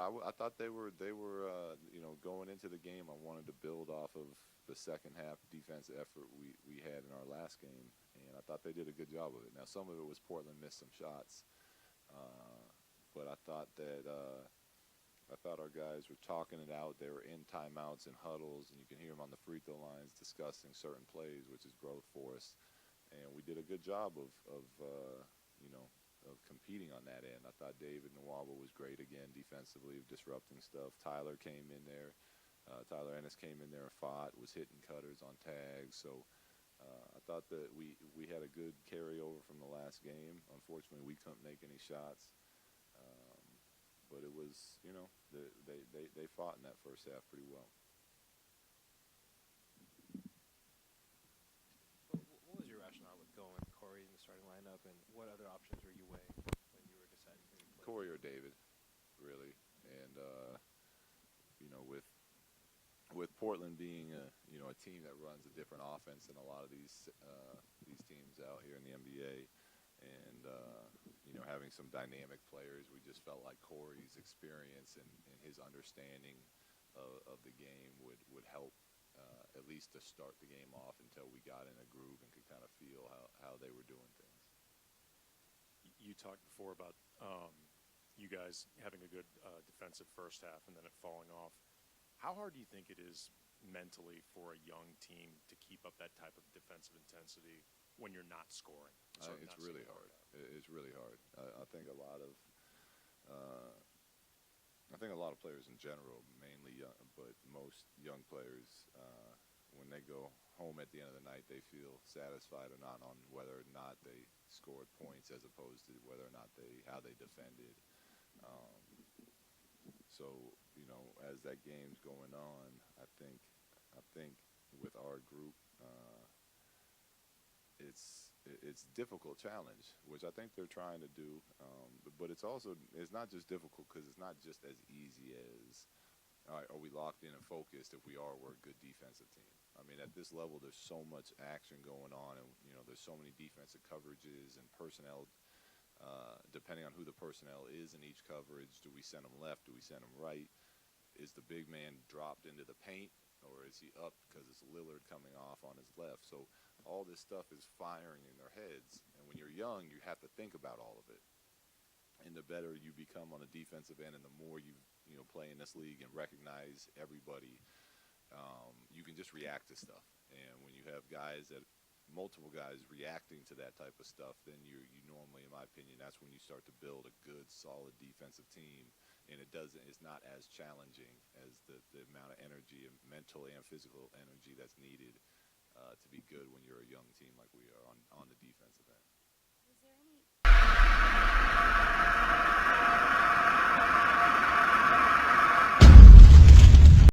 I thought they were going into the game. I wanted to build off of the second half defensive effort we had in our last game, and I thought they did a good job of it. Now some of it was Portland missed some shots, but I thought our guys were talking it out. They were in timeouts and huddles, and you can hear them on the free throw lines discussing certain plays, which is growth for us. And we did a good job of competing on that end. I thought David Nwaba was great again defensively, disrupting stuff. Tyler came in there. Tyler Ennis came in there and fought, was hitting cutters on tags. So I thought that we had a good carryover from the last game. Unfortunately, we couldn't make any shots. But it was, they fought in that first half pretty well. What was your rationale with going with Corey in the starting lineup, and what other options were you weighing when you were deciding who you played? Corey or David, really, and with Portland being a team that runs a different offense than a lot of these teams out here in the NBA, and having some dynamic players, we just felt like Corey's experience and his understanding of the game would help at least to start the game off until we got in a groove and could kind of feel how they were doing things. You talked before about you guys having a good defensive first half and then it falling off. How hard do you think it is mentally for a young team to keep up that type of defensive intensity when you're not scoring? It's really hard. It's really hard. I think a lot of players in general, mainly young, but most young players, when they go home at the end of the night, they feel satisfied or not on whether or not they scored points as opposed to whether or not how they defended. So as that game's going on, I think with our group, it's a difficult challenge, which I think they're trying to do. But it's not just difficult because it's not just as easy as, all right, are we locked in and focused? If we are, we're a good defensive team. I mean, at this level, there's so much action going on, and there's so many defensive coverages and personnel. Depending on who the personnel is in each coverage, do we send them left? Do we send them right? Is the big man dropped into the paint, or is he up because it's Lillard coming off on his left? So all this stuff is firing in their heads, and when you're young, you have to think about all of it. And the better you become on the defensive end, and the more you play in this league and recognize everybody, you can just react to stuff. And when you have multiple guys reacting to that type of stuff, then you normally, in my opinion, that's when you start to build a good, solid defensive team. And it's not as challenging as the amount of energy, mental and physical energy that's needed to be good when you're a young team like we are on the defensive end.